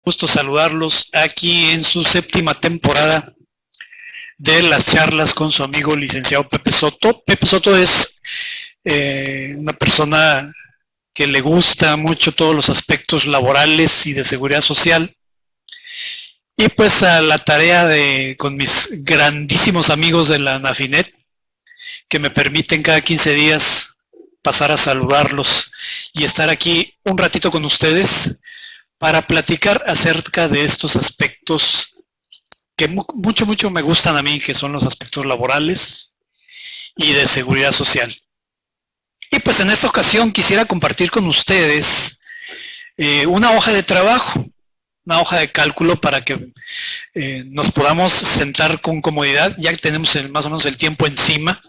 Gusto saludarlos aquí en su séptima temporada de las charlas con su amigo licenciado Pepe Soto. Pepe Soto es una persona que le gusta mucho todos los aspectos laborales y de seguridad social. Y pues a la tarea con mis grandísimos amigos de la Nafinet, que me permiten cada 15 días pasar a saludarlos y estar aquí un ratito con ustedes para platicar acerca de estos aspectos que mucho me gustan a mí, que son los aspectos laborales y de seguridad social. Y pues en esta ocasión quisiera compartir con ustedes una hoja de trabajo, una hoja de cálculo para que nos podamos sentar con comodidad, ya que tenemos más o menos el tiempo encima.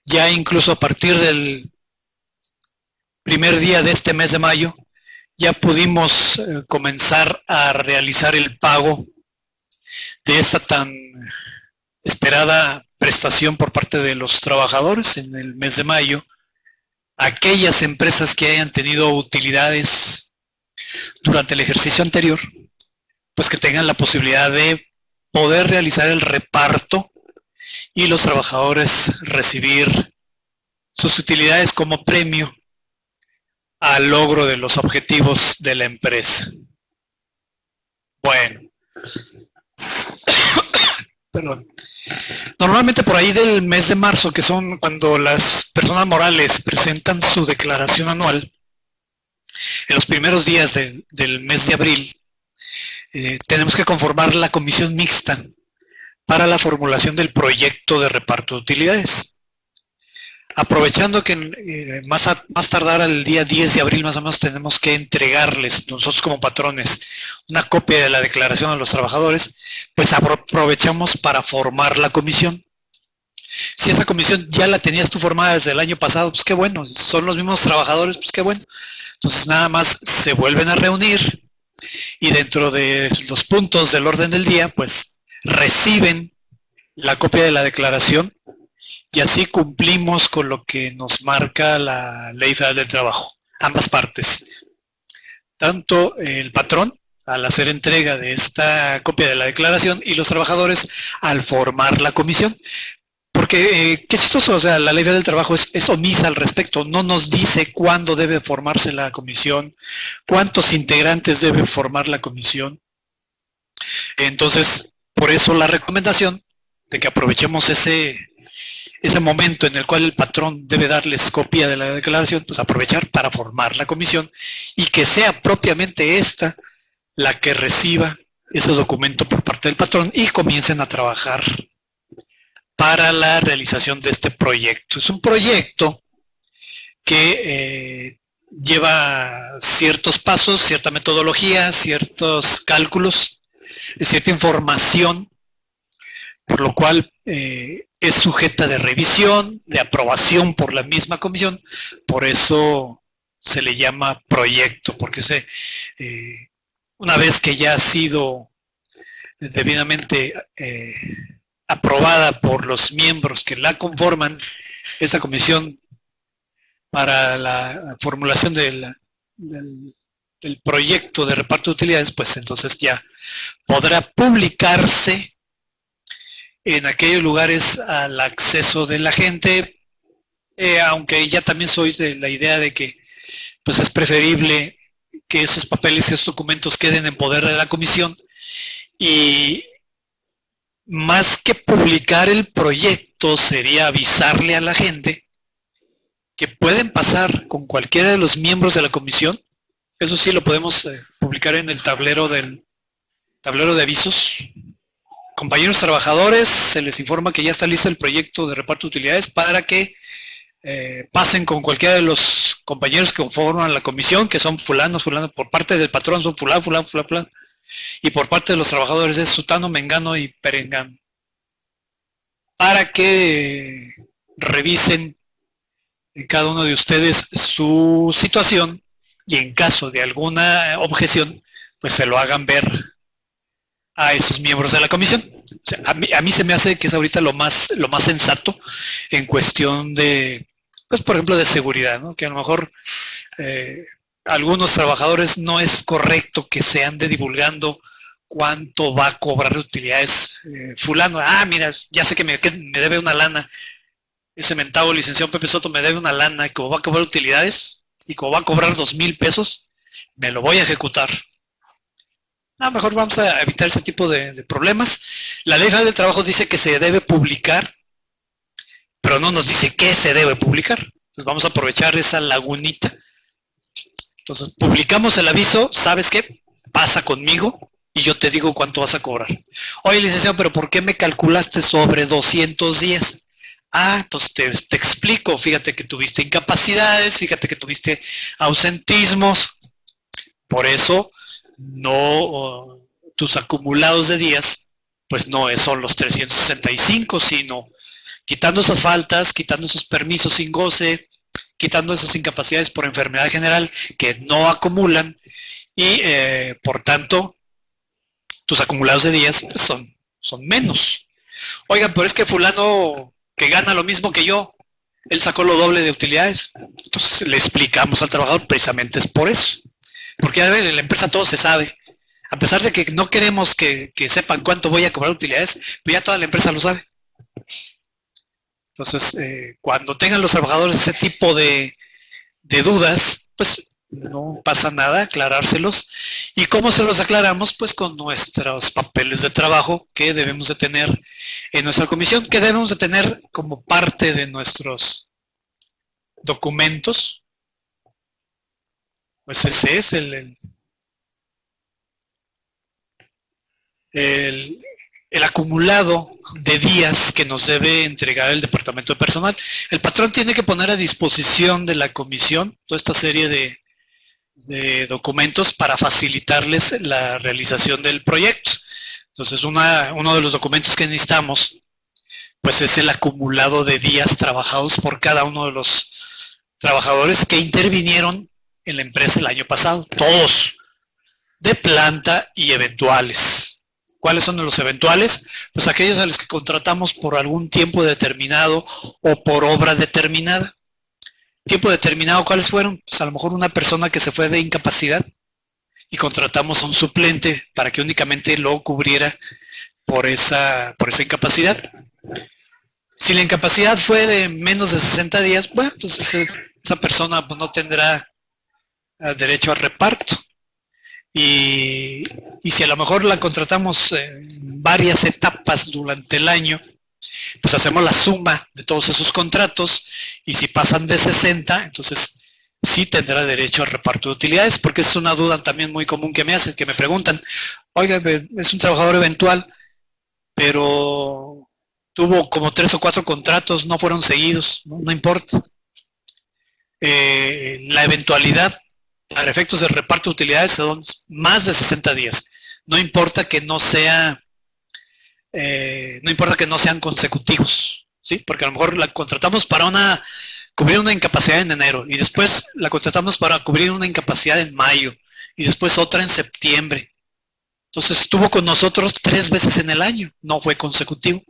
Ya incluso a partir del primer día de este mes de mayo, ya pudimos comenzar a realizar el pago de esta tan esperada prestación por parte de los trabajadores en el mes de mayo. Aquellas empresas que hayan tenido utilidades durante el ejercicio anterior, pues que tengan la posibilidad de poder realizar el reparto y los trabajadores recibir sus utilidades como premio al logro de los objetivos de la empresa. Bueno, perdón. Normalmente por ahí del mes de marzo, que son cuando las personas morales presentan su declaración anual, en los primeros días del mes de abril, tenemos que conformar la comisión mixta para la formulación del proyecto de reparto de utilidades. Aprovechando que más tardar al día 10 de abril más o menos tenemos que entregarles nosotros como patrones una copia de la declaración a los trabajadores, pues aprovechamos para formar la comisión. Si esa comisión ya la tenías tú formada desde el año pasado, pues qué bueno, son los mismos trabajadores, pues qué bueno. Entonces nada más se vuelven a reunir y dentro de los puntos del orden del día, pues reciben la copia de la declaración. Y así cumplimos con lo que nos marca la Ley Federal del Trabajo, ambas partes. Tanto el patrón, al hacer entrega de esta copia de la declaración, y los trabajadores al formar la comisión. Porque, qué chistoso, o sea, la Ley Federal del Trabajo es omisa al respecto, no nos dice cuándo debe formarse la comisión, cuántos integrantes debe formar la comisión. Entonces, por eso la recomendación de que aprovechemos ese momento en el cual el patrón debe darles copia de la declaración, pues aprovechar para formar la comisión y que sea propiamente esta la que reciba ese documento por parte del patrón y comiencen a trabajar para la realización de este proyecto. Es un proyecto que lleva ciertos pasos, cierta metodología, ciertos cálculos, cierta información, por lo cual es sujeta de revisión, de aprobación por la misma comisión, por eso se le llama proyecto, porque una vez que ya ha sido debidamente aprobada por los miembros que la conforman, esa comisión para la formulación del proyecto de reparto de utilidades, pues entonces ya podrá publicarse en aquellos lugares al acceso de la gente, aunque ya también soy de la idea de que pues es preferible que esos papeles y esos documentos queden en poder de la comisión, y más que publicar el proyecto sería avisarle a la gente que pueden pasar con cualquiera de los miembros de la comisión. Eso sí lo podemos publicar en el tablero de avisos. Compañeros trabajadores, se les informa que ya está listo el proyecto de reparto de utilidades para que pasen con cualquiera de los compañeros que conforman la comisión, que son fulano, por parte del patrón son fulano, y por parte de los trabajadores es sutano, mengano y perengano, para que revisen cada uno de ustedes su situación y en caso de alguna objeción, pues se lo hagan ver a esos miembros de la comisión. O sea, a mí se me hace que es ahorita lo más sensato en cuestión de, pues por ejemplo, de seguridad, ¿no? Que a lo mejor algunos trabajadores no es correcto que se ande divulgando cuánto va a cobrar de utilidades fulano. Mira, ya sé que me debe una lana. Ese mentado licenciado Pepe Soto me debe una lana y como va a cobrar utilidades y como va a cobrar 2,000 pesos, me lo voy a ejecutar. Mejor vamos a evitar ese tipo de problemas. La Ley Federal del Trabajo dice que se debe publicar, pero no nos dice qué se debe publicar. Entonces vamos a aprovechar esa lagunita. Entonces publicamos el aviso, ¿sabes qué? Pasa conmigo y yo te digo cuánto vas a cobrar. Oye, licenciado, pero ¿por qué me calculaste sobre 200 días? Entonces te explico, fíjate que tuviste incapacidades, fíjate que tuviste ausentismos, por eso no, tus acumulados de días, pues no son los 365, sino quitando esas faltas, quitando esos permisos sin goce, quitando esas incapacidades por enfermedad general que no acumulan y por tanto tus acumulados de días pues, son menos. Oigan, pero es que fulano que gana lo mismo que yo, él sacó lo doble de utilidades. Entonces le explicamos al trabajador, precisamente es por eso. Porque a ver, en la empresa todo se sabe. A pesar de que no queremos que sepan cuánto voy a cobrar utilidades, pues ya toda la empresa lo sabe. Entonces, cuando tengan los trabajadores ese tipo de dudas, pues no pasa nada, aclarárselos. ¿Y cómo se los aclaramos? Pues con nuestros papeles de trabajo que debemos de tener en nuestra comisión, que debemos de tener como parte de nuestros documentos. Pues ese es el acumulado de días que nos debe entregar el departamento de personal. El patrón tiene que poner a disposición de la comisión toda esta serie de documentos para facilitarles la realización del proyecto. Entonces, uno de los documentos que necesitamos, pues es el acumulado de días trabajados por cada uno de los trabajadores que intervinieron en la empresa el año pasado, todos, de planta y eventuales. ¿Cuáles son los eventuales? Pues aquellos a los que contratamos por algún tiempo determinado o por obra determinada. Tiempo determinado, ¿cuáles fueron? Pues a lo mejor una persona que se fue de incapacidad y contratamos a un suplente para que únicamente lo cubriera por esa incapacidad. Si la incapacidad fue de menos de 60 días, bueno, pues esa persona pues, no tendrá derecho a reparto. Y si a lo mejor la contratamos en varias etapas durante el año, pues hacemos la suma de todos esos contratos y si pasan de 60, entonces sí tendrá derecho a reparto de utilidades, porque es una duda también muy común que me hacen, que me preguntan, oiga, es un trabajador eventual, pero tuvo como 3 o 4 contratos, no fueron seguidos, no importa. La eventualidad para efectos de reparto de utilidades son más de 60 días. No importa que no sean consecutivos, ¿sí? Porque a lo mejor la contratamos para cubrir una incapacidad en enero y después la contratamos para cubrir una incapacidad en mayo y después otra en septiembre. Entonces estuvo con nosotros 3 veces en el año, no fue consecutivo.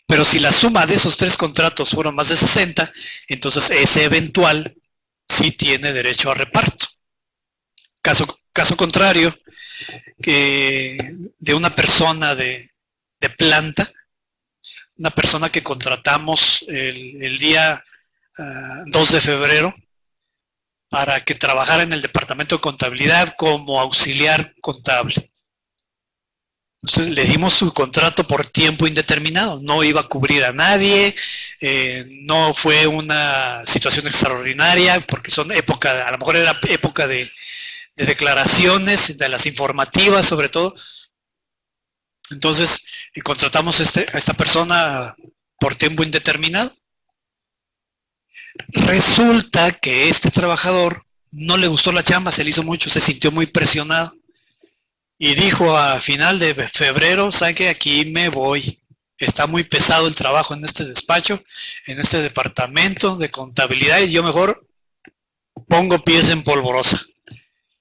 Pero si la suma de esos 3 contratos fueron más de 60, entonces ese eventual sí tiene derecho a reparto. Caso contrario, que de una persona de planta, una persona que contratamos el día 2 de febrero para que trabajara en el departamento de contabilidad como auxiliar contable. Entonces le dimos su contrato por tiempo indeterminado, no iba a cubrir a nadie, no fue una situación extraordinaria, porque a lo mejor era época de declaraciones, de las informativas sobre todo. Entonces contratamos a esta persona por tiempo indeterminado. Resulta que este trabajador no le gustó la chamba, se le hizo mucho, se sintió muy presionado. Y dijo a final de febrero, ¿sabe qué? Aquí me voy. Está muy pesado el trabajo en este despacho, en este departamento de contabilidad y yo mejor pongo pies en polvorosa.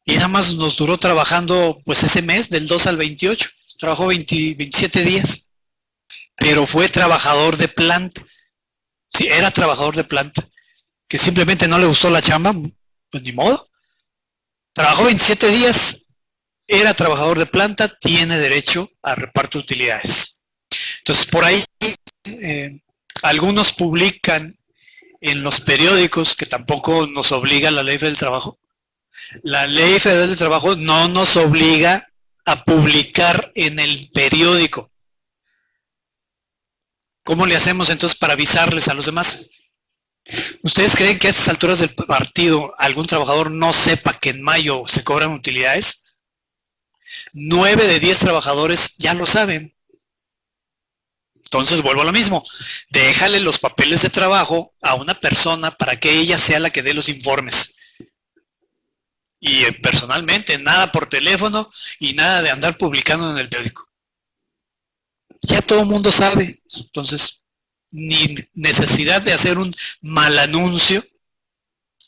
Y nada más nos duró trabajando pues ese mes, del 2 al 28. Trabajó 27 días. Pero fue trabajador de planta. Sí, era trabajador de planta. Que simplemente no le gustó la chamba, pues ni modo. Trabajó 27 días, era trabajador de planta, tiene derecho a reparto de utilidades. Entonces, por ahí algunos publican en los periódicos, que tampoco nos obliga la Ley Federal del Trabajo. La Ley Federal del Trabajo no nos obliga a publicar en el periódico. ¿Cómo le hacemos entonces para avisarles a los demás? ¿Ustedes creen que a estas alturas del partido algún trabajador no sepa que en mayo se cobran utilidades? 9 de 10 trabajadores ya lo saben. Entonces vuelvo a lo mismo. Déjale los papeles de trabajo a una persona para que ella sea la que dé los informes. Y personalmente, nada por teléfono y nada de andar publicando en el periódico. Ya todo el mundo sabe. Entonces, ni necesidad de hacer un mal anuncio,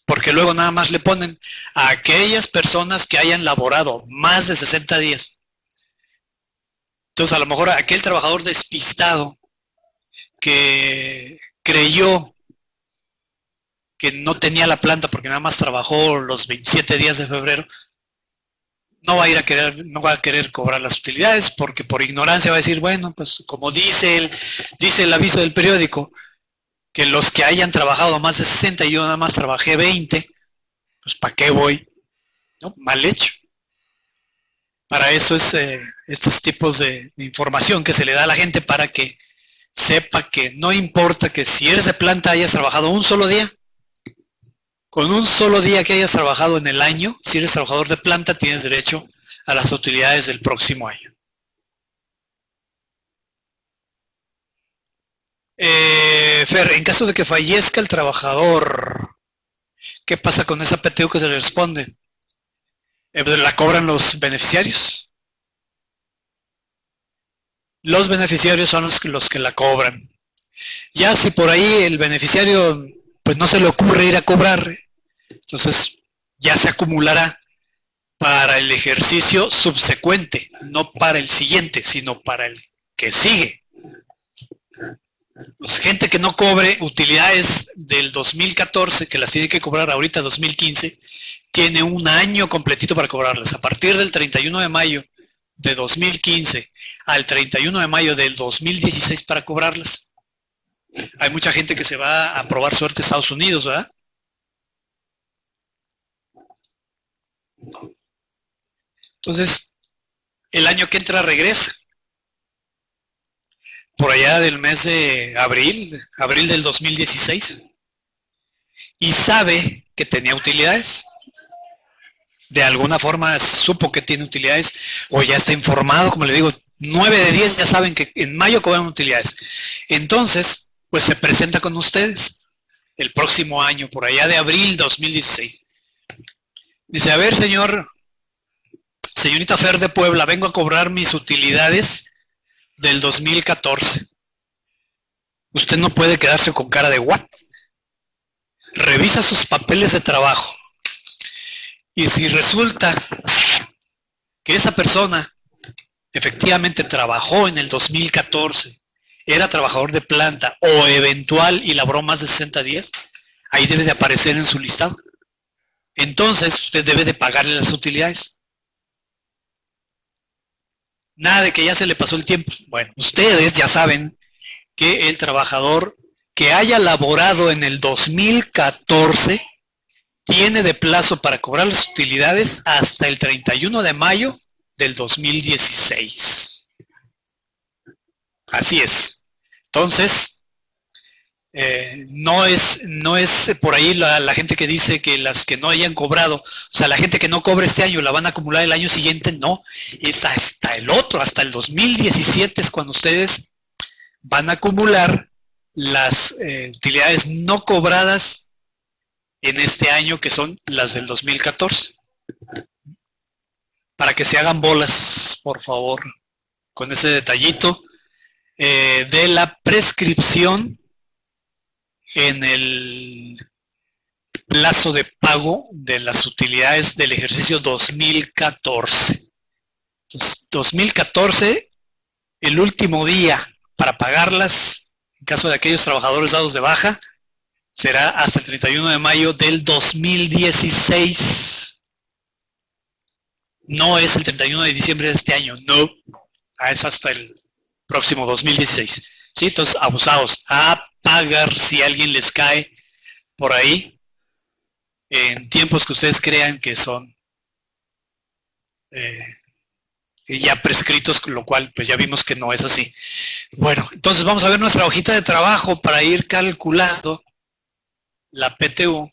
porque luego nada más le ponen a aquellas personas que hayan laborado más de 60 días. Entonces, a lo mejor aquel trabajador despistado que creyó que no tenía la planta porque nada más trabajó los 27 días de febrero, no va a querer cobrar las utilidades, porque por ignorancia va a decir, bueno, pues como dice el aviso del periódico, que los que hayan trabajado más de 60 y yo nada más trabajé 20, pues ¿para qué voy? ¿No? Mal hecho. Para eso es estos tipos de información que se le da a la gente, para que sepa que no importa que si eres de planta hayas trabajado un solo día. Con un solo día que hayas trabajado en el año, si eres trabajador de planta, tienes derecho a las utilidades del próximo año. Fer, en caso de que fallezca el trabajador, ¿qué pasa con esa PTU que se le responde? ¿La cobran los beneficiarios? Los beneficiarios son los que la cobran. Ya si por ahí el beneficiario pues no se le ocurre ir a cobrar, entonces ya se acumulará para el ejercicio subsecuente, no para el siguiente, sino para el que sigue. Pues gente que no cobre utilidades del 2014, que las tiene que cobrar ahorita 2015, tiene un año completito para cobrarlas. A partir del 31 de mayo de 2015 al 31 de mayo del 2016 para cobrarlas. Hay mucha gente que se va a probar suerte a Estados Unidos, ¿verdad? Entonces, el año que entra regresa. Por allá del mes de abril del 2016. Y sabe que tenía utilidades. De alguna forma supo que tiene utilidades, o ya está informado, como le digo, 9 de 10 ya saben que en mayo cobran utilidades. Entonces, pues se presenta con ustedes el próximo año, por allá de abril 2016. Dice, a ver, señorita Fer de Puebla, vengo a cobrar mis utilidades del 2014. Usted no puede quedarse con cara de what. Revisa sus papeles de trabajo. Y si resulta que esa persona efectivamente trabajó en el 2014, era trabajador de planta o eventual y laboró más de 60 días, ahí debe de aparecer en su listado. Entonces usted debe de pagarle las utilidades. Nada de que ya se le pasó el tiempo. Bueno, ustedes ya saben que el trabajador que haya laborado en el 2014 tiene de plazo para cobrar las utilidades hasta el 31 de mayo del 2016. Así es. Entonces, no es por ahí la gente que dice que las que no hayan cobrado, o sea, la gente que no cobre este año la van a acumular el año siguiente, no, es hasta el otro, hasta el 2017 es cuando ustedes van a acumular las utilidades no cobradas en este año, que son las del 2014. Para que se hagan bolas, por favor, con ese detallito de la prescripción en el plazo de pago de las utilidades del ejercicio 2014. Entonces, 2014, el último día para pagarlas, en caso de aquellos trabajadores dados de baja, será hasta el 31 de mayo del 2016. No es el 31 de diciembre de este año, no. Es hasta el próximo 2016. ¿Sí? Entonces, abusados a pagar si alguien les cae por ahí en tiempos que ustedes crean que son ya prescritos, con lo cual pues ya vimos que no es así. Bueno, entonces vamos a ver nuestra hojita de trabajo para ir calculando la PTU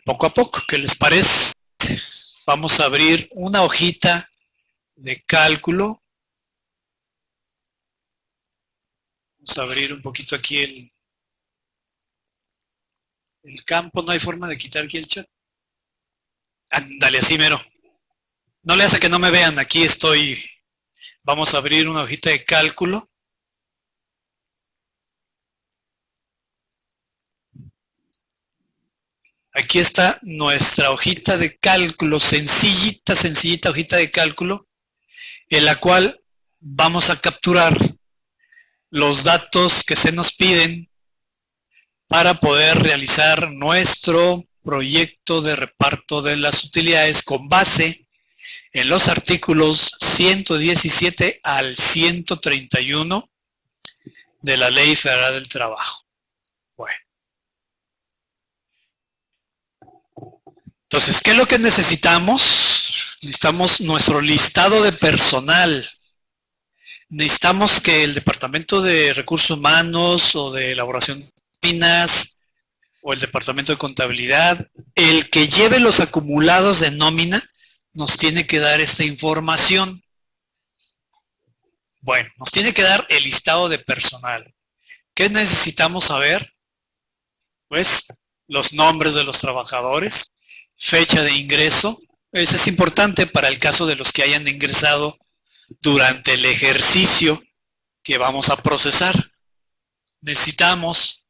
poco a poco. ¿Qué les parece? Vamos a abrir una hojita de cálculo. Vamos a abrir un poquito aquí el campo. No hay forma de quitar aquí el chat. Ándale, así mero. No le hace que no me vean. Aquí estoy. Vamos a abrir una hojita de cálculo. Aquí está nuestra hojita de cálculo, sencillita hojita de cálculo, en la cual vamos a capturar los datos que se nos piden para poder realizar nuestro proyecto de reparto de las utilidades con base en los artículos 117 al 131 de la Ley Federal del Trabajo. Bueno. Entonces, ¿qué es lo que necesitamos? Necesitamos nuestro listado de personal. Necesitamos que el Departamento de Recursos Humanos o de Elaboración de Nóminas o el Departamento de Contabilidad, el que lleve los acumulados de nómina, nos tiene que dar esta información. Bueno, nos tiene que dar el listado de personal. ¿Qué necesitamos saber? Pues los nombres de los trabajadores, fecha de ingreso. Eso es importante para el caso de los que hayan ingresado durante el ejercicio que vamos a procesar. Necesitamos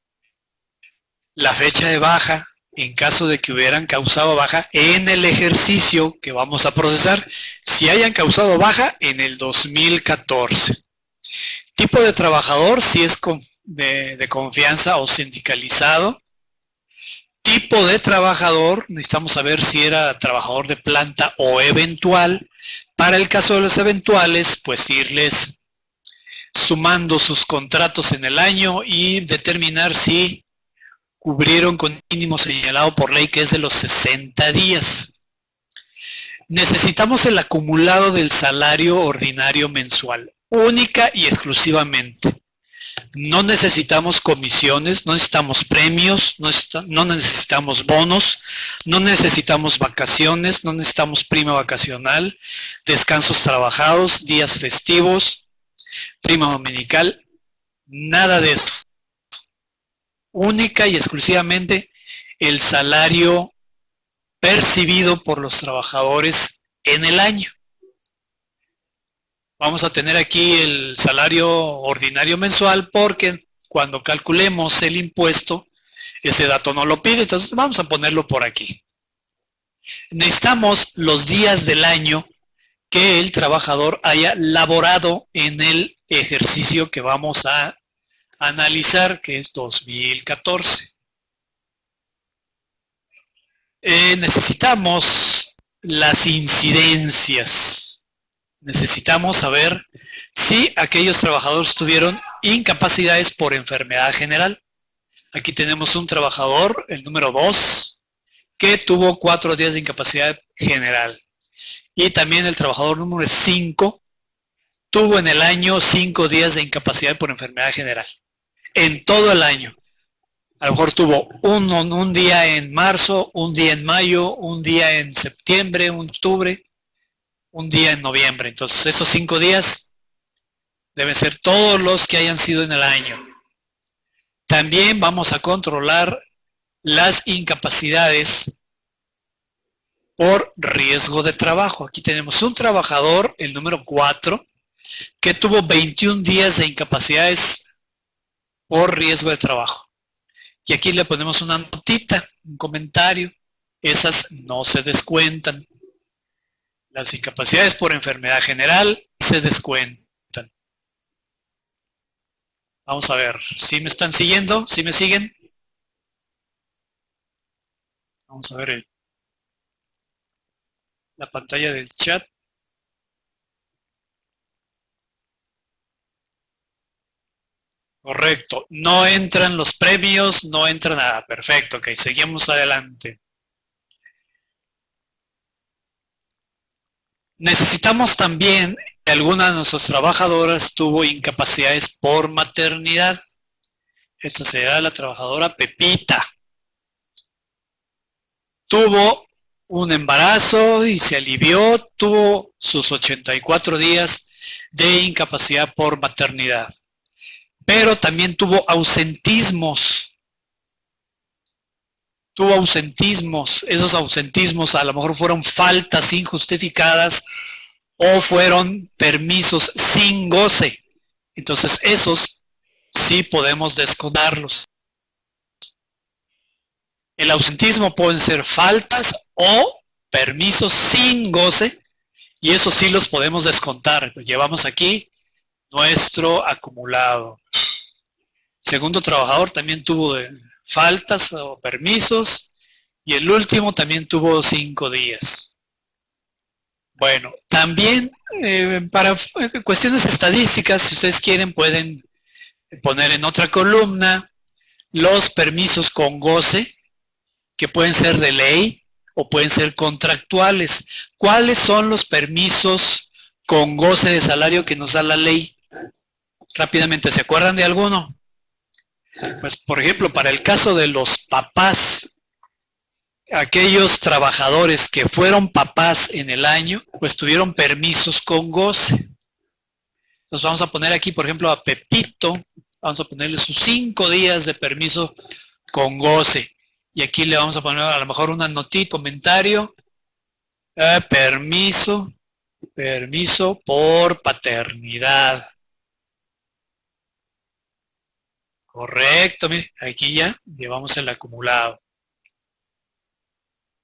la fecha de baja en caso de que hubieran causado baja en el ejercicio que vamos a procesar, si hayan causado baja en el 2014. Tipo de trabajador, si es de confianza o sindicalizado. Tipo de trabajador, necesitamos saber si era trabajador de planta o eventual. Para el caso de los eventuales, pues irles sumando sus contratos en el año y determinar si cubrieron con mínimo señalado por ley, que es de los 60 días. Necesitamos el acumulado del salario ordinario mensual, única y exclusivamente. No necesitamos comisiones, no necesitamos premios, no necesitamos bonos, no necesitamos vacaciones, no necesitamos prima vacacional, descansos trabajados, días festivos, prima dominical, nada de eso. Única y exclusivamente el salario percibido por los trabajadores en el año. Vamos a tener aquí el salario ordinario mensual porque cuando calculemos el impuesto, ese dato no lo pide, entonces vamos a ponerlo por aquí. Necesitamos los días del año que el trabajador haya laborado en el ejercicio que vamos a analizar, que es 2014. Necesitamos las incidencias. Necesitamos saber si aquellos trabajadores tuvieron incapacidades por enfermedad general. Aquí tenemos un trabajador, el número 2, que tuvo 4 días de incapacidad general. Y también el trabajador número 5 tuvo en el año 5 días de incapacidad por enfermedad general. En todo el año. A lo mejor tuvo un día en marzo, un día en mayo, un día en septiembre, un octubre, un día en noviembre. Entonces, esos 5 días deben ser todos los que hayan sido en el año. También vamos a controlar las incapacidades por riesgo de trabajo. Aquí tenemos un trabajador, el número 4, que tuvo 21 días de incapacidades por riesgo de trabajo. Y aquí le ponemos una notita, un comentario. Esas no se descuentan. Las incapacidades por enfermedad general se descuentan. Vamos a ver, ¿sí me están siguiendo? ¿Sí me siguen? Vamos a ver la pantalla del chat. Correcto. No entran los premios, no entra nada. Perfecto, ok. Seguimos adelante. Necesitamos también que alguna de nuestras trabajadoras tuvo incapacidades por maternidad. Esta será la trabajadora Pepita. Tuvo un embarazo y se alivió, tuvo sus 84 días de incapacidad por maternidad. Pero también tuvo ausentismos. Tuvo ausentismos. Esos ausentismos a lo mejor fueron faltas injustificadas o fueron permisos sin goce. Entonces esos sí podemos descontarlos. El ausentismo pueden ser faltas o permisos sin goce y esos sí los podemos descontar. Lo llevamos aquí nuestro acumulado. Segundo trabajador también tuvo faltas o permisos y el último también tuvo 5 días. Bueno, también para cuestiones estadísticas, si ustedes quieren, pueden poner en otra columna los permisos con goce, que pueden ser de ley o pueden ser contractuales. ¿Cuáles son los permisos con goce de salario que nos da la ley? Rápidamente, ¿se acuerdan de alguno? Pues, por ejemplo, para el caso de los papás, aquellos trabajadores que fueron papás en el año, pues tuvieron permisos con goce. Entonces vamos a poner aquí, por ejemplo, a Pepito, vamos a ponerle sus 5 días de permiso con goce. Y aquí le vamos a poner a lo mejor una notita, comentario, permiso por paternidad. Correcto, mire, aquí ya llevamos el acumulado.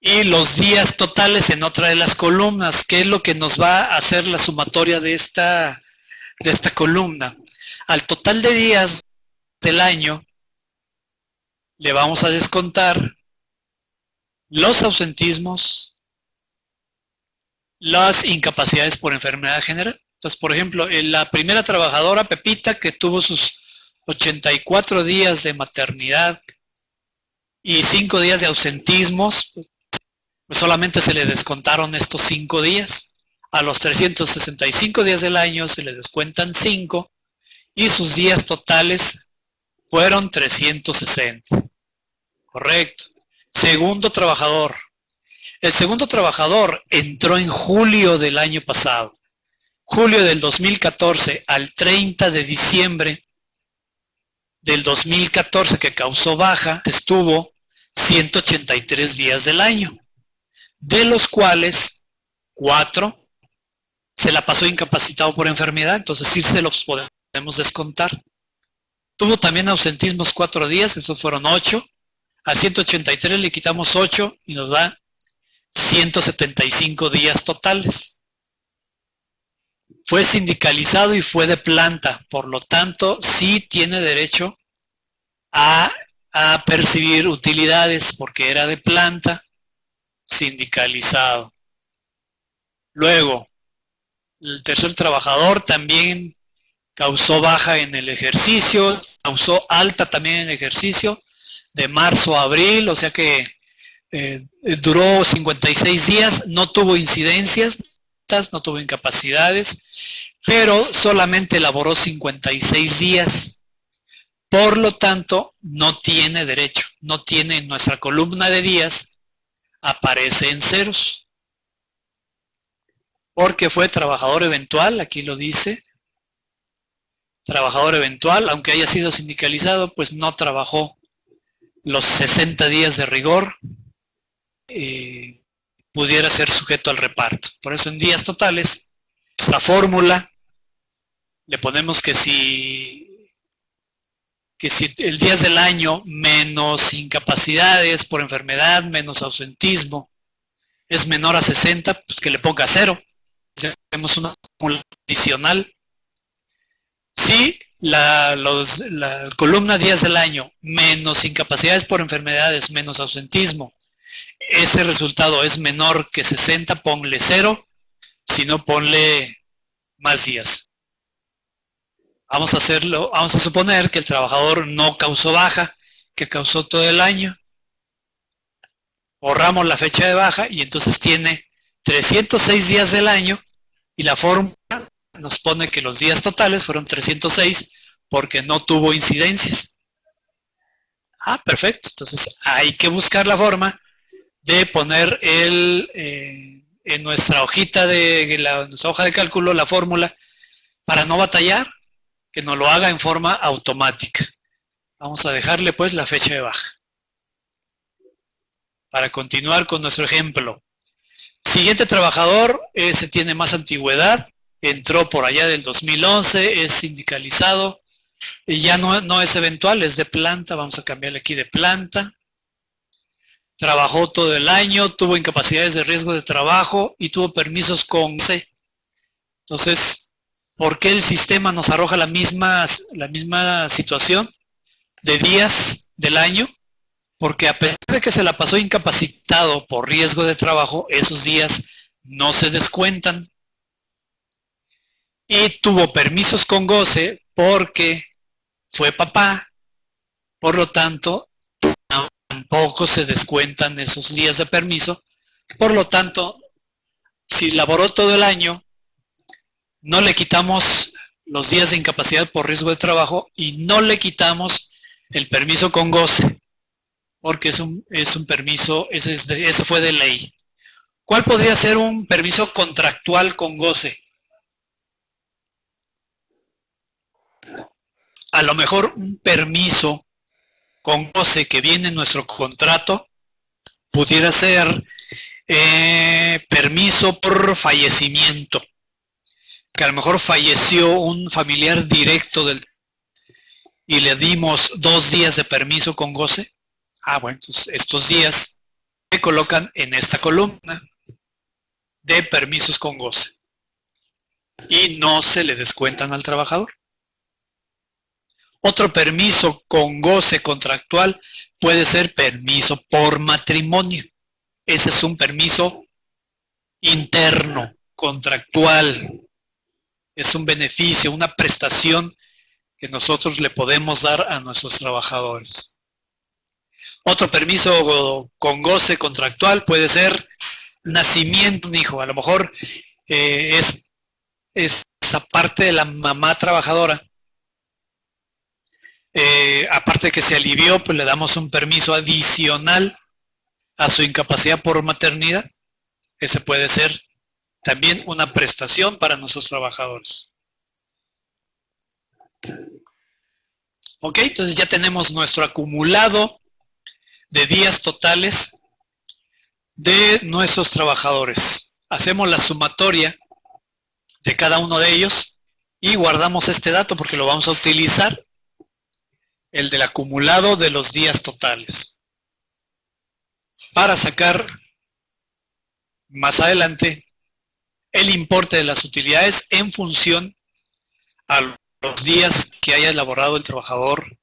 Y los días totales en otra de las columnas, ¿qué es lo que nos va a hacer la sumatoria de esta columna? Al total de días del año le vamos a descontar los ausentismos, las incapacidades por enfermedad general. Entonces, por ejemplo, la primera trabajadora, Pepita, que tuvo sus 84 días de maternidad y 5 días de ausentismos, pues solamente se le descontaron estos 5 días. A los 365 días del año se le descuentan 5 y sus días totales fueron 360. Correcto. Segundo trabajador. El segundo trabajador entró en julio del año pasado. Julio del 2014 al 30 de diciembre del 2014, que causó baja, estuvo 183 días del año, de los cuales 4 se la pasó incapacitado por enfermedad, entonces sí se los podemos descontar. Tuvo también ausentismos 4 días, esos fueron 8. A 183 le quitamos 8 y nos da 175 días totales. Fue sindicalizado y fue de planta, por lo tanto sí tiene derecho a percibir utilidades porque era de planta, sindicalizado. Luego, el tercer trabajador también causó baja en el ejercicio, causó alta también en el ejercicio, de marzo a abril, o sea que duró 56 días, no tuvo incidencias, no tuvo incapacidades, pero solamente laboró 56 días. Por lo tanto, no tiene derecho, no tiene en nuestra columna de días, aparece en ceros. Porque fue trabajador eventual, aquí lo dice. Trabajador eventual, aunque haya sido sindicalizado, pues no trabajó los 60 días de rigor, pudiera ser sujeto al reparto. Por eso en días totales, la fórmula, le ponemos que si el días del año menos incapacidades por enfermedad, menos ausentismo, es menor a 60, pues que le ponga 0. Hacemos una fórmula adicional. Si la columna días del año menos incapacidades por enfermedades, menos ausentismo, ese resultado es menor que 60, ponle 0, si no, ponle más días. Vamos a suponer que el trabajador no causó baja, que causó todo el año. Borramos la fecha de baja y entonces tiene 306 días del año y la fórmula nos pone que los días totales fueron 306 porque no tuvo incidencias. Perfecto. Entonces hay que buscar la forma de poner en nuestra hojita nuestra hoja de cálculo la fórmula para no batallar, que nos lo haga en forma automática. Vamos a dejarle pues la fecha de baja. Para continuar con nuestro ejemplo. Siguiente trabajador, ese tiene más antigüedad, entró por allá del 2011, es sindicalizado, y ya no es eventual, es de planta, vamos a cambiarle aquí de planta. Trabajó todo el año, tuvo incapacidades de riesgo de trabajo y tuvo permisos con C. Entonces, ¿por qué el sistema nos arroja la misma situación de días del año? Porque a pesar de que se la pasó incapacitado por riesgo de trabajo, esos días no se descuentan. Y tuvo permisos con goce porque fue papá, por lo tanto, tampoco se descuentan esos días de permiso. Por lo tanto, si laboró todo el año, no le quitamos los días de incapacidad por riesgo de trabajo y no le quitamos el permiso con goce. Porque es un permiso, ese fue de ley. ¿Cuál podría ser un permiso contractual con goce? A lo mejor un permiso con goce que viene en nuestro contrato pudiera ser permiso por fallecimiento. Que a lo mejor falleció un familiar directo y le dimos 2 días de permiso con goce. Bueno, entonces estos días se colocan en esta columna de permisos con goce y no se le descuentan al trabajador. Otro permiso con goce contractual puede ser permiso por matrimonio. Ese es un permiso interno, contractual. Es un beneficio, una prestación que nosotros le podemos dar a nuestros trabajadores. Otro permiso con goce contractual puede ser nacimiento de un hijo. A lo mejor es esa parte de la mamá trabajadora. Aparte de que se alivió, pues le damos un permiso adicional a su incapacidad por maternidad. Ese puede ser también una prestación para nuestros trabajadores. Ok, entonces ya tenemos nuestro acumulado de días totales de nuestros trabajadores. Hacemos la sumatoria de cada uno de ellos y guardamos este dato porque lo vamos a utilizar, el del acumulado de los días totales, para sacar más adelante el importe de las utilidades en función a los días que haya elaborado el trabajador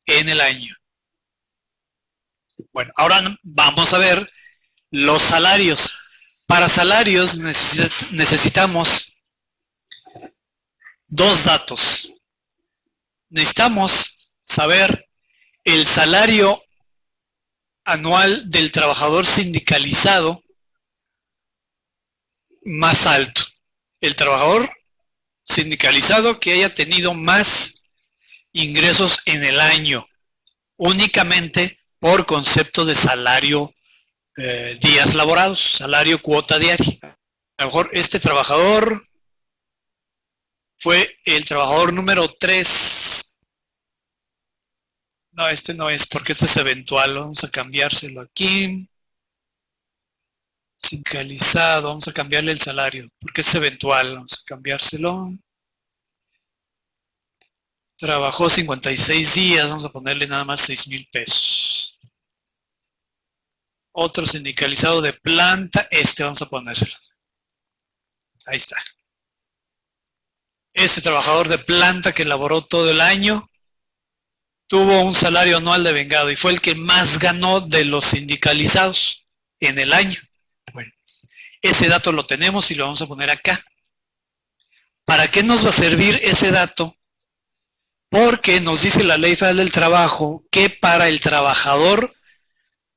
en el año. Bueno, ahora vamos a ver los salarios. Para salarios necesitamos 2 datos. Necesitamos saber el salario anual del trabajador sindicalizado más alto. El trabajador sindicalizado que haya tenido más ingresos en el año, únicamente por concepto de salario días laborados, salario cuota diaria. A lo mejor este trabajador fue el trabajador número 3. No, este no es, porque este es eventual. Vamos a cambiárselo aquí. Sindicalizado, vamos a cambiarle el salario, porque es eventual. Vamos a cambiárselo. Trabajó 56 días, vamos a ponerle nada más 6,000 pesos. Otro sindicalizado de planta, vamos a ponérselo. Ahí está. Este trabajador de planta que laboró todo el año tuvo un salario anual de vengado y fue el que más ganó de los sindicalizados. en el año. Bueno, ese dato lo tenemos y lo vamos a poner acá. ¿Para qué nos va a servir ese dato? Porque nos dice la Ley Federal del Trabajo que para el trabajador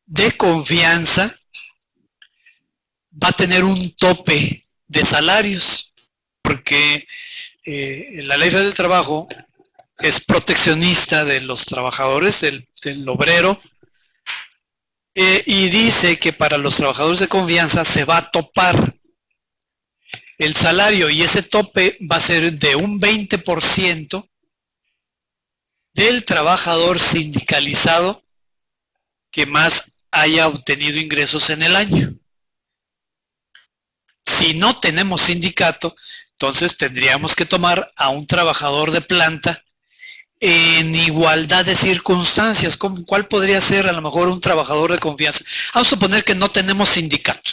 de confianza va a tener un tope de salarios, porque la Ley Federal del Trabajo es proteccionista de los trabajadores, del obrero, y dice que para los trabajadores de confianza se va a topar el salario, y ese tope va a ser de un 20% del trabajador sindicalizado que más haya obtenido ingresos en el año. Si no tenemos sindicato, entonces tendríamos que tomar a un trabajador de planta en igualdad de circunstancias. ¿Cuál podría ser a lo mejor un trabajador de confianza? Vamos a suponer que no tenemos sindicato.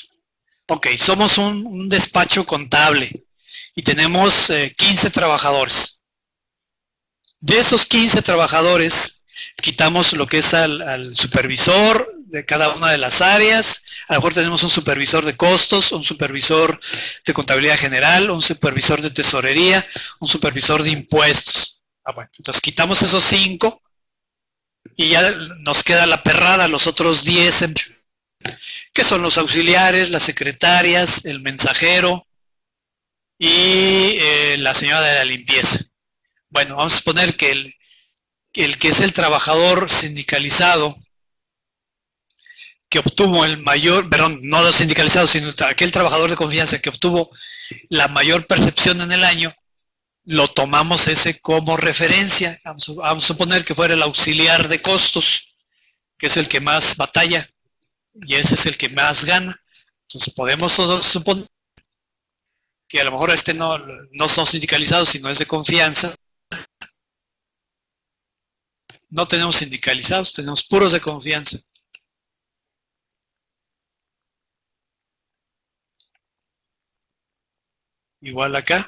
Ok, somos un despacho contable y tenemos 15 trabajadores. De esos 15 trabajadores, quitamos lo que es al supervisor de cada una de las áreas. A lo mejor tenemos un supervisor de costos, un supervisor de contabilidad general, un supervisor de tesorería, un supervisor de impuestos. Bueno, entonces quitamos esos 5 y ya nos queda la perrada, los otros 10, que son los auxiliares, las secretarias, el mensajero y la señora de la limpieza. Bueno, vamos a suponer que el que es el trabajador sindicalizado, que obtuvo el mayor, perdón, no sindicalizado, sino aquel trabajador de confianza que obtuvo la mayor percepción en el año, lo tomamos ese como referencia. Vamos a suponer que fuera el auxiliar de costos, que es el que más batalla, y ese es el que más gana. Entonces podemos suponer que a lo mejor no son sindicalizados, sino es de confianza. No tenemos sindicalizados, tenemos puros de confianza. Igual acá.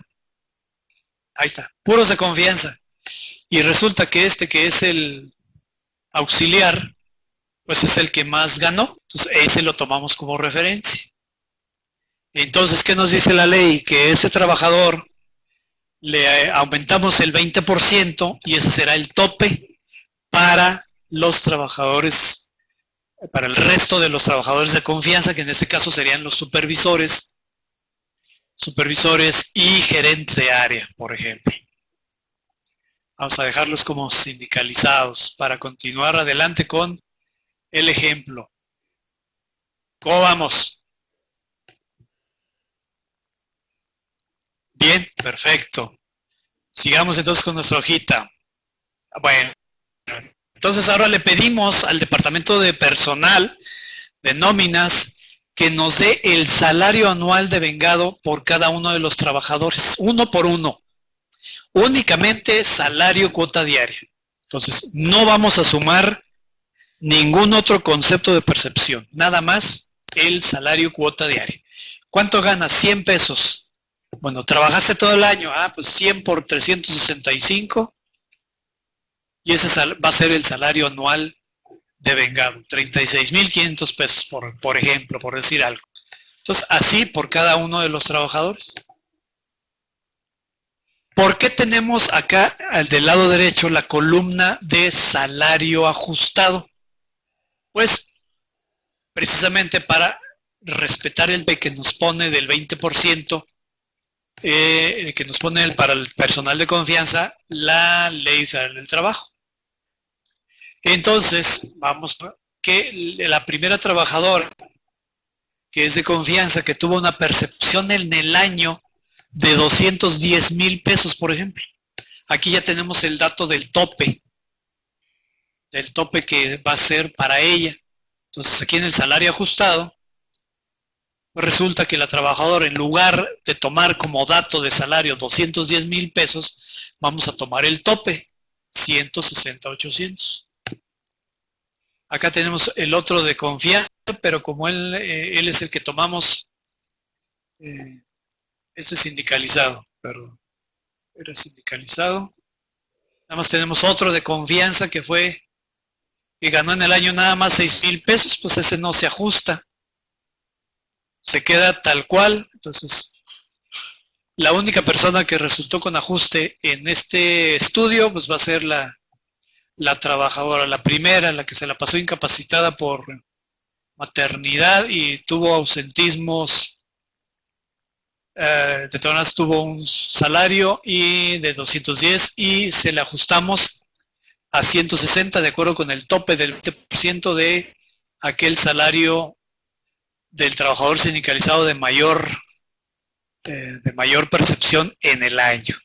Ahí está, puros de confianza. Y resulta que que es el auxiliar, pues es el que más ganó. Entonces ese lo tomamos como referencia. Entonces, ¿qué nos dice la ley? Que ese trabajador le aumentamos el 20% y ese será el tope para los trabajadores, para el resto de los trabajadores de confianza, que en este caso serían los supervisores y gerentes de área, por ejemplo. Vamos a dejarlos como sindicalizados para continuar adelante con el ejemplo. ¿Cómo vamos? Bien, perfecto. Sigamos entonces con nuestra hojita. Bueno, entonces ahora le pedimos al departamento de personal de nóminas que nos dé el salario anual devengado por cada uno de los trabajadores, uno por uno. Únicamente salario cuota diaria. Entonces, no vamos a sumar ningún otro concepto de percepción, nada más el salario cuota diaria. ¿Cuánto ganas? 100 pesos. Bueno, trabajaste todo el año, pues 100 por 365 y ese va a ser el salario anual devengado, 36,500 pesos, por ejemplo, por decir algo. Entonces, así por cada uno de los trabajadores. ¿Por qué tenemos acá, del lado derecho, la columna de salario ajustado? Pues, precisamente para respetar el que nos pone del 20%, el que nos pone para el personal de confianza, la Ley Federal del Trabajo. Entonces, vamos, que la primera trabajadora que es de confianza, que tuvo una percepción en el año de 210,000 pesos, por ejemplo. Aquí ya tenemos el dato del tope que va a ser para ella. Entonces, aquí en el salario ajustado, pues resulta que la trabajadora, en lugar de tomar como dato de salario 210,000 pesos, vamos a tomar el tope, 160,800. Acá tenemos el otro de confianza, pero como él es el que tomamos, ese sindicalizado, perdón, era sindicalizado. Nada más tenemos otro de confianza que ganó en el año nada más 6,000 pesos, pues ese no se ajusta. se queda tal cual. Entonces, la única persona que resultó con ajuste en este estudio, pues va a ser la trabajadora, la primera, la que se la pasó incapacitada por maternidad y tuvo ausentismos. De todas maneras tuvo un salario y de 210 y se le ajustamos a 160 de acuerdo con el tope del 20% de aquel salario del trabajador sindicalizado de mayor percepción en el año.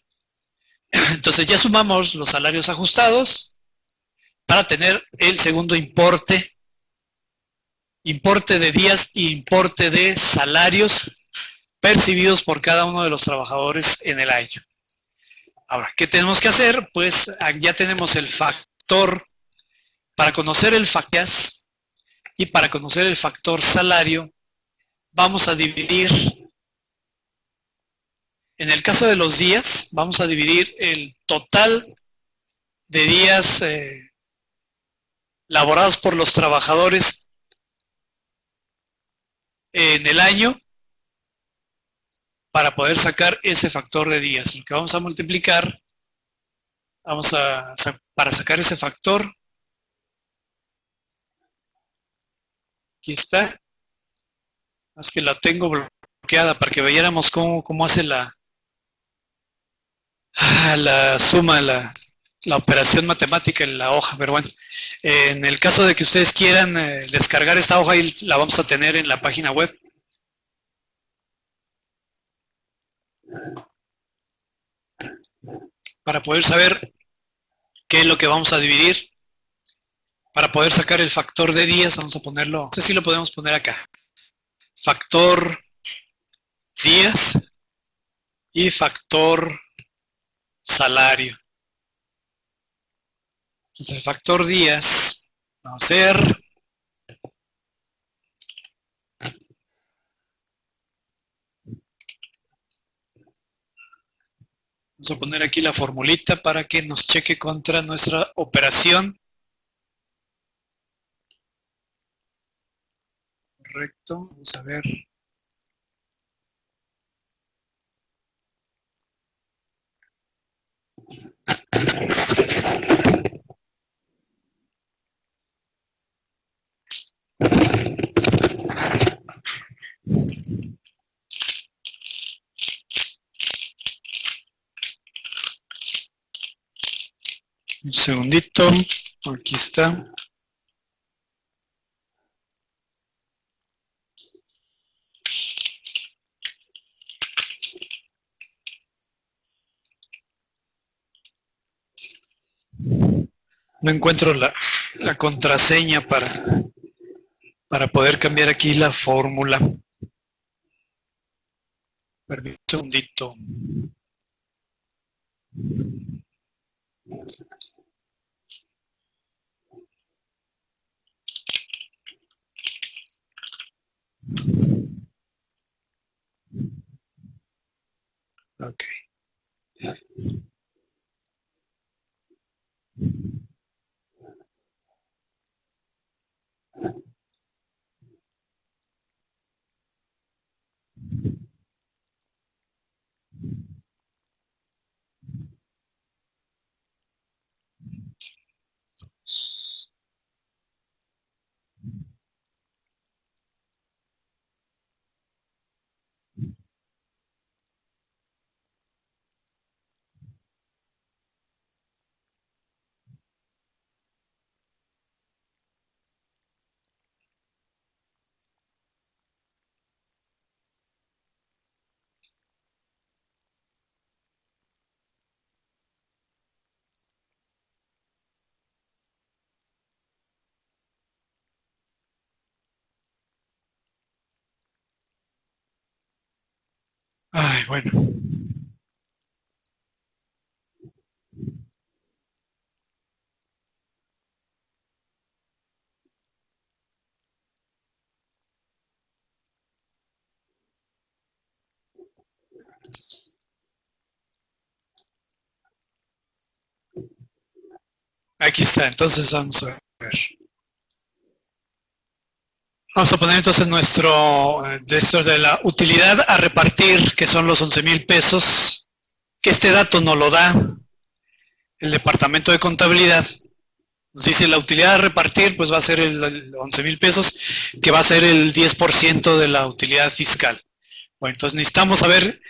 Entonces ya sumamos los salarios ajustados para tener el segundo importe de días e importe de salarios percibidos por cada uno de los trabajadores en el año. Ahora, ¿qué tenemos que hacer? Pues ya tenemos el factor, para conocer el factor y para conocer el factor salario, vamos a dividir, en el caso de los días, vamos a dividir el total de días laborados por los trabajadores en el año para poder sacar ese factor de días. Lo que vamos a multiplicar, para sacar ese factor, aquí está, es que la tengo bloqueada para que viéramos cómo hace la suma, la operación matemática en la hoja, pero bueno, en el caso de que ustedes quieran descargar esta hoja, y la vamos a tener en la página web. Para poder saber qué es lo que vamos a dividir, para poder sacar el factor de días, vamos a ponerlo, no sé si lo podemos poner acá, factor días y factor salario. Entonces el factor días va a ser vamos a poner aquí la formulita para que nos cheque contra nuestra operación. Correcto, vamos a ver. Un segundito, aquí está. No encuentro la contraseña para poder cambiar aquí la fórmula. Permítame un segundito. Ok. Ay, bueno. Aquí está, entonces vamos a ver. Vamos a poner entonces esto de la utilidad a repartir, que son los 11,000 pesos, que este dato nos lo da el Departamento de Contabilidad. Nos dice la utilidad a repartir, pues va a ser el 11,000 pesos, que va a ser el 10% de la utilidad fiscal. Bueno, entonces necesitamos saber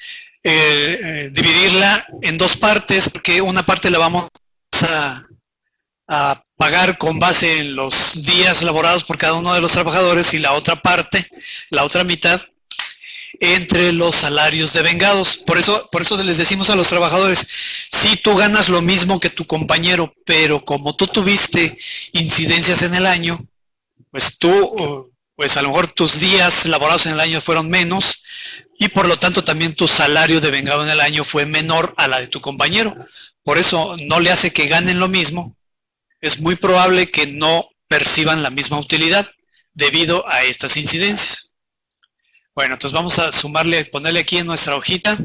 dividirla en dos partes, porque una parte la vamos a pagar con base en los días laborados por cada uno de los trabajadores y la otra parte, la otra mitad, entre los salarios devengados. Por eso les decimos a los trabajadores, si tú ganas lo mismo que tu compañero, pero como tú tuviste incidencias en el año, pues pues a lo mejor tus días laborados en el año fueron menos y por lo tanto también tu salario devengado en el año fue menor a la de tu compañero. Por eso no le hace que ganen lo mismo. Es muy probable que no perciban la misma utilidad debido a estas incidencias. Bueno, entonces vamos a ponerle aquí en nuestra hojita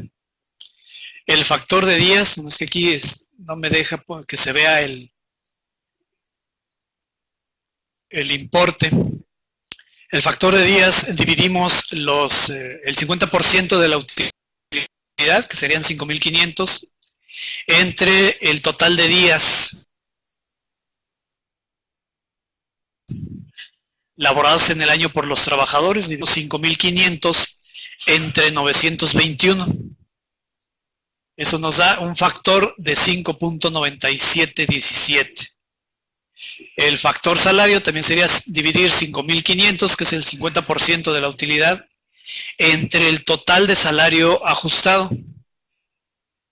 el factor de días. No es que aquí no me deja que se vea el importe. El factor de días dividimos el 50% de la utilidad, que serían 5,500, entre el total de días laborados en el año por los trabajadores, digo 5,500 entre 921. Eso nos da un factor de 5.9717. El factor salario también sería dividir 5,500, que es el 50% de la utilidad, entre el total de salario ajustado.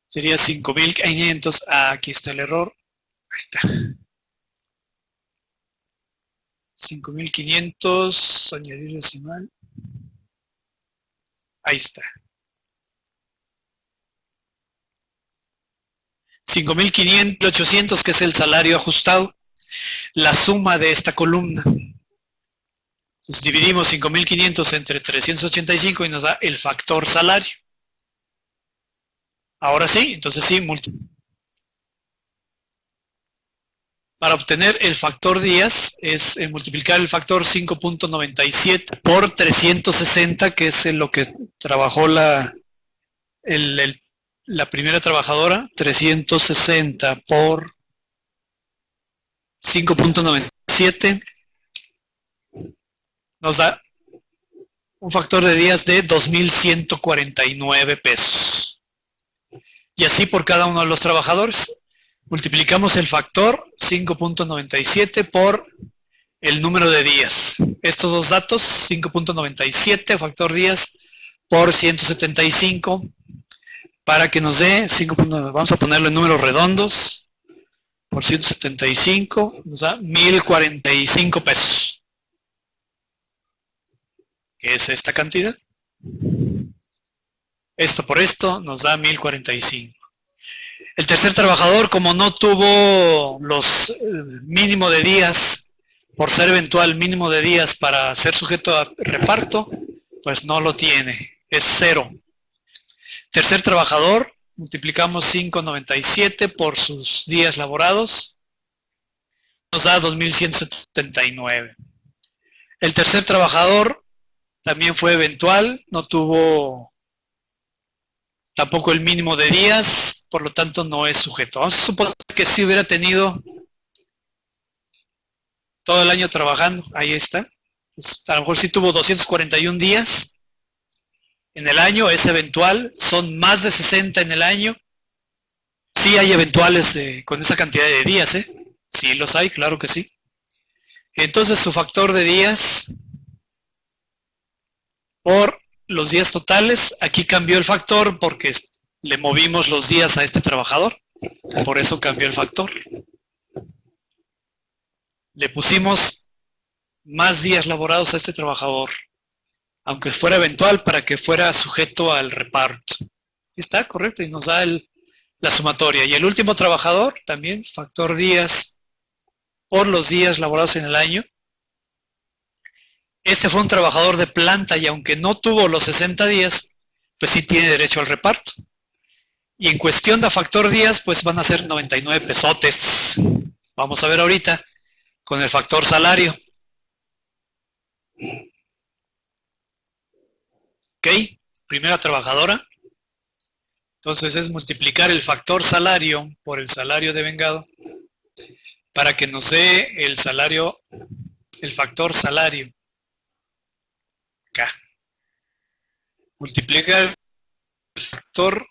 Sería 5,500. Aquí está el error. Ahí está. 5,500, añadir decimal. Ahí está. 5,800, que es el salario ajustado, la suma de esta columna. Entonces dividimos 5,500 entre 385 y nos da el factor salario. Ahora sí, entonces sí, para obtener el factor días es multiplicar el factor 5.97 por 360, que es lo que trabajó la primera trabajadora. 360 por 5.97 nos da un factor de días de 2,149 pesos. Y así por cada uno de los trabajadores. Multiplicamos el factor 5.97 por el número de días. Estos dos datos, 5.97 factor días por 175, para que nos dé vamos a ponerlo en números redondos, por 175, nos da 1,045 pesos. ¿Qué es esta cantidad? Esto por esto nos da 1,045. El tercer trabajador, como no tuvo los mínimo de días, por ser eventual mínimo de días para ser sujeto a reparto, pues no lo tiene, es 0. Tercer trabajador, multiplicamos 5,97 por sus días laborados, nos da 2,179. El tercer trabajador también fue eventual, no tuvo tampoco el mínimo de días, por lo tanto no es sujeto. Vamos a suponer que si hubiera tenido todo el año trabajando, ahí está. Pues a lo mejor sí tuvo 241 días en el año, es eventual, son más de 60 en el año. Sí hay eventuales con esa cantidad de días, ¿eh? Sí los hay, claro que sí. Entonces su factor de días por los días totales, aquí cambió el factor porque le movimos los días a este trabajador, por eso cambió el factor. Le pusimos más días laborados a este trabajador, aunque fuera eventual, para que fuera sujeto al reparto. Está correcto y nos da la sumatoria. Y el último trabajador, también factor días por los días laborados en el año. Este fue un trabajador de planta y aunque no tuvo los 60 días, pues sí tiene derecho al reparto. Y en cuestión de factor días, pues van a ser 99 pesotes. Vamos a ver ahorita con el factor salario. ¿Ok? Primera trabajadora. Entonces es multiplicar el factor salario por el salario devengado para que nos dé el salario, el factor salario. Acá. Multiplicar el factor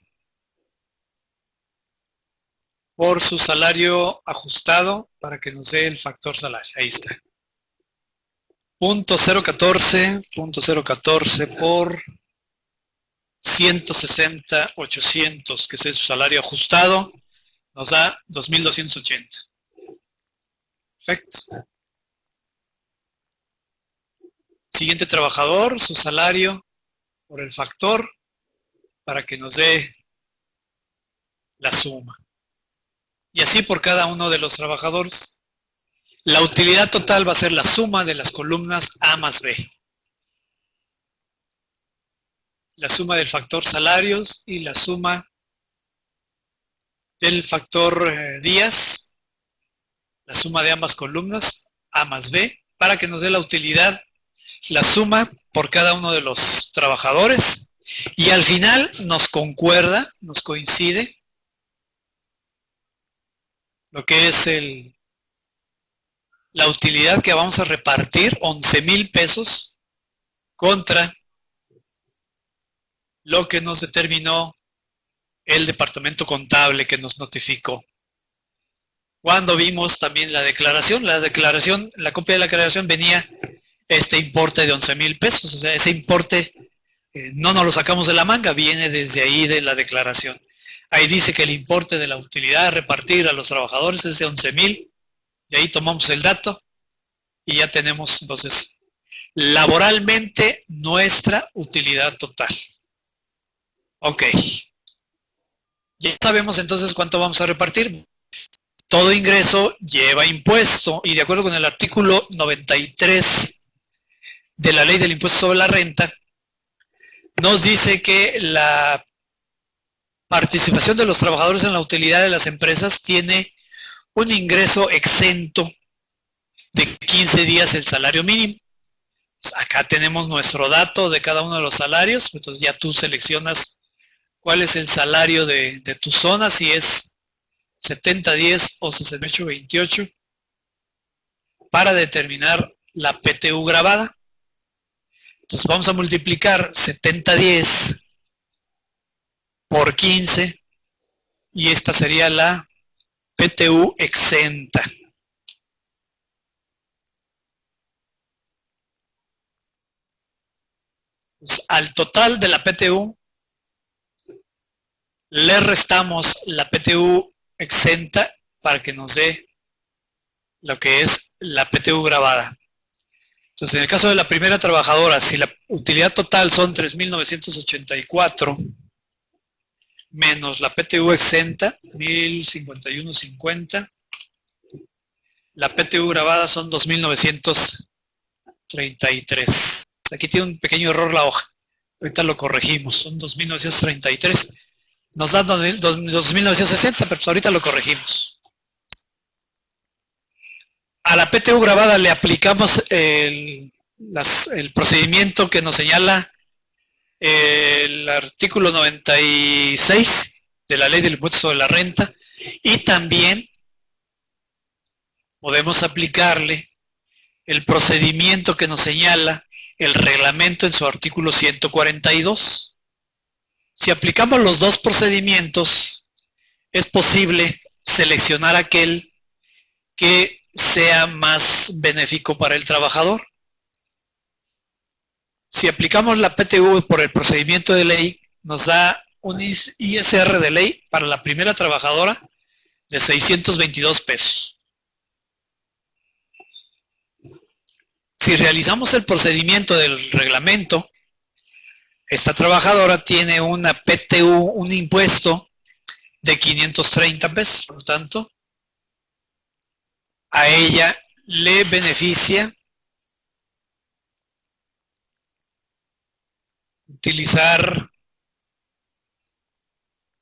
por su salario ajustado para que nos dé el factor salario. Ahí está. Punto 014 por 160,800, que es su salario ajustado, nos da 2,280. Perfecto. Siguiente trabajador, su salario por el factor para que nos dé la suma. Y así por cada uno de los trabajadores. La utilidad total va a ser la suma de las columnas A más B. La suma del factor salarios y la suma del factor días. La suma de ambas columnas, A más B, para que nos dé la utilidad, la suma por cada uno de los trabajadores. Y al final nos concuerda, nos coincide lo que es la utilidad que vamos a repartir, 11,000 pesos, contra lo que nos determinó el departamento contable que nos notificó. Cuando vimos también la declaración, la copia de la declaración venía este importe de 11,000 pesos, o sea, ese importe no nos lo sacamos de la manga, viene desde ahí de la declaración. Ahí dice que el importe de la utilidad a repartir a los trabajadores es de 11,000. De ahí tomamos el dato y ya tenemos entonces laboralmente nuestra utilidad total. Ok. Ya sabemos entonces cuánto vamos a repartir. Todo ingreso lleva impuesto y de acuerdo con el artículo 93 de la Ley del Impuesto sobre la Renta, nos dice que la participación de los trabajadores en la utilidad de las empresas tiene un ingreso exento de 15 días el salario mínimo. Acá tenemos nuestro dato de cada uno de los salarios, entonces ya tú seleccionas cuál es el salario de tu zona, si es 70-10 o 68-28, para determinar la PTU grabada. Entonces vamos a multiplicar 70-10 por 15 y esta sería la PTU exenta. Entonces, al total de la PTU le restamos la PTU exenta para que nos dé lo que es la PTU grabada. Entonces, en el caso de la primera trabajadora, si la utilidad total son 3,984 menos la PTU exenta, 1,051.50, la PTU grabada son 2,933. Aquí tiene un pequeño error la hoja. Ahorita lo corregimos. Son 2,933. Nos dan 2,960, pero pues ahorita lo corregimos. A la PTU grabada le aplicamos el procedimiento que nos señala el artículo 96 de la Ley del Impuesto sobre la Renta y también podemos aplicarle el procedimiento que nos señala el reglamento en su artículo 142. Si aplicamos los dos procedimientos, es posible seleccionar aquel que sea más benéfico para el trabajador. Si aplicamos la PTU por el procedimiento de ley, nos da un ISR de ley para la primera trabajadora de 622 pesos. Si realizamos el procedimiento del reglamento, esta trabajadora tiene una PTU, un impuesto de 530 pesos. Por lo tanto, a ella le beneficia utilizar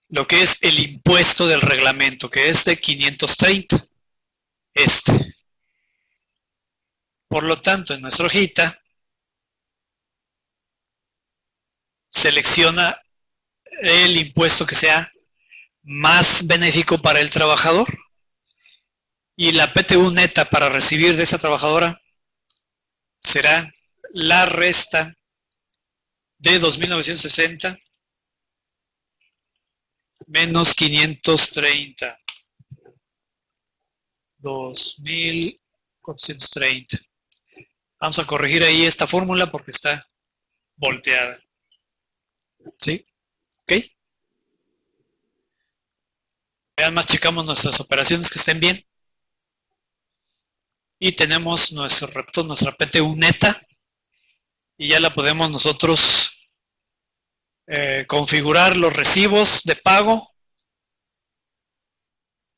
lo que es el impuesto del reglamento, que es de 530. Por lo tanto, en nuestra hojita selecciona el impuesto que sea más benéfico para el trabajador y la PTU neta para recibir de esa trabajadora será la resta de 2.960 menos 530. 2.430. Vamos a corregir ahí esta fórmula porque está volteada. ¿Sí? ¿Ok? Además checamos nuestras operaciones que estén bien. Y tenemos nuestra PTU neta. Y ya la podemos nosotros configurar los recibos de pago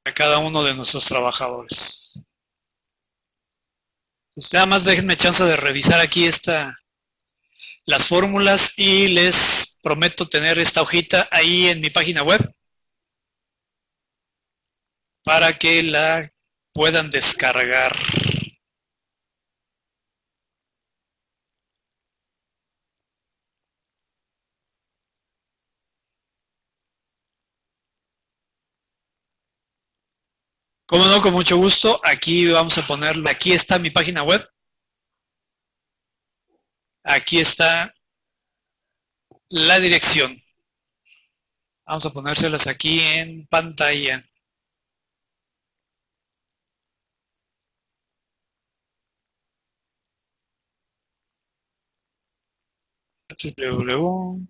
a cada uno de nuestros trabajadores. Entonces, nada más déjenme chance de revisar aquí las fórmulas y les prometo tener esta hojita ahí en mi página web para que la puedan descargar. Como no, con mucho gusto. Aquí vamos a ponerlo. Aquí está mi página web. Aquí está la dirección. Vamos a ponérselas aquí en pantalla. www.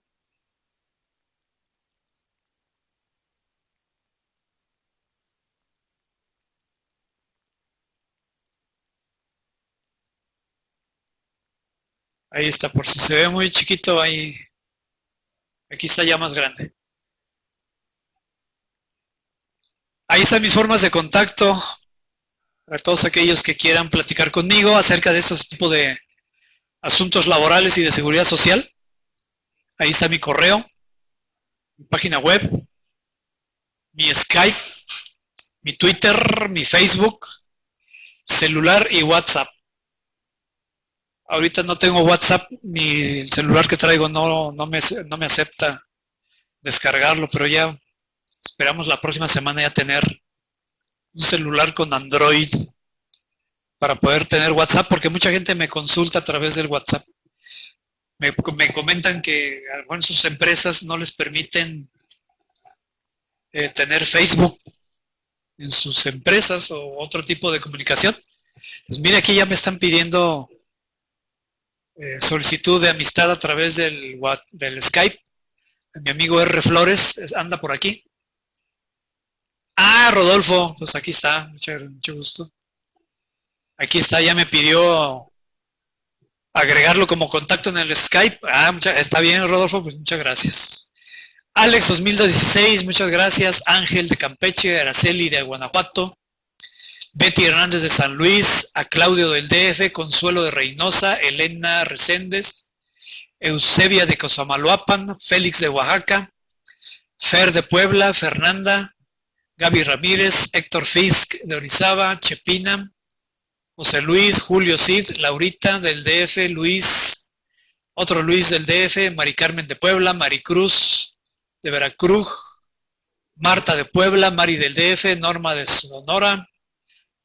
Ahí está, por si se ve muy chiquito, ahí. Aquí está ya más grande. Ahí están mis formas de contacto para todos aquellos que quieran platicar conmigo acerca de esos tipos de asuntos laborales y de seguridad social. Ahí está mi correo, mi página web, mi Skype, mi Twitter, mi Facebook, celular y WhatsApp. Ahorita no tengo WhatsApp, mi celular que traigo no me acepta descargarlo, pero ya esperamos la próxima semana ya tener un celular con Android para poder tener WhatsApp, porque mucha gente me consulta a través del WhatsApp. Me comentan que a sus empresas no les permiten tener Facebook en sus empresas o otro tipo de comunicación. Pues mire, aquí ya me están pidiendo solicitud de amistad a través del Skype. Mi amigo R. Flores anda por aquí. Ah, Rodolfo, pues aquí está, mucho gusto. Aquí está, ya me pidió agregarlo como contacto en el Skype. Ah, está bien, Rodolfo, pues muchas gracias. Alex 2016, muchas gracias. Ángel de Campeche, Araceli de Guanajuato, Betty Hernández de San Luis, a Claudio del DF, Consuelo de Reynosa, Elena Reséndez, Eusebia de Cosamaloapan, Félix de Oaxaca, Fer de Puebla, Fernanda, Gaby Ramírez, Héctor Fisk de Orizaba, Chepina, José Luis, Julio Cid, Laurita del DF, Luis, otro Luis del DF, Mari Carmen de Puebla, Maricruz de Veracruz, Marta de Puebla, Mari del DF, Norma de Sonora,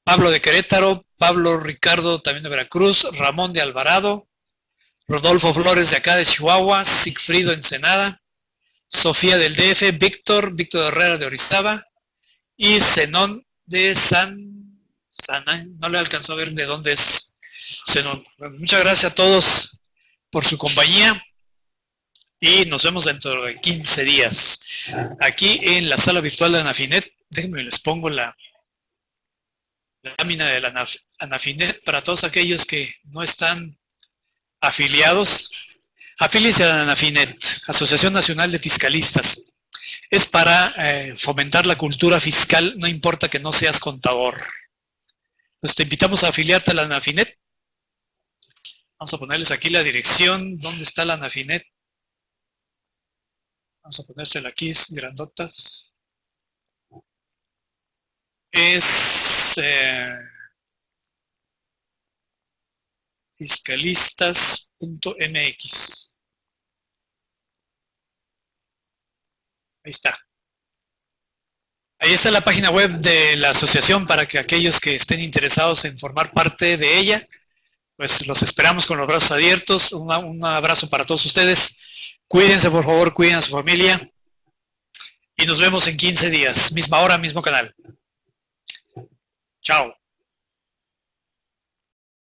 Pablo de Querétaro, Pablo Ricardo también de Veracruz, Ramón de Alvarado, Rodolfo Flores de acá de Chihuahua, Sigfrido Ensenada, Sofía del DF, Víctor Herrera de Orizaba y Zenón de Sana, no le alcanzó a ver de dónde es Zenón. Bueno, muchas gracias a todos por su compañía y nos vemos dentro de 15 días aquí en la sala virtual de Anafinet. Déjenme les pongo la lámina de la Anafinet para todos aquellos que no están afiliados. Afíliense a la Anafinet, Asociación Nacional de Fiscalistas. Es para fomentar la cultura fiscal, no importa que no seas contador. Entonces te invitamos a afiliarte a la Anafinet. Vamos a ponerles aquí la dirección, ¿dónde está la Anafinet? Vamos a ponérsela aquí, grandotas. Es fiscalistas.mx. Ahí está. Ahí está la página web de la asociación para que aquellos que estén interesados en formar parte de ella, pues los esperamos con los brazos abiertos. Un abrazo para todos ustedes. Cuídense, por favor, cuiden a su familia. Y nos vemos en 15 días. Misma hora, mismo canal. Chao.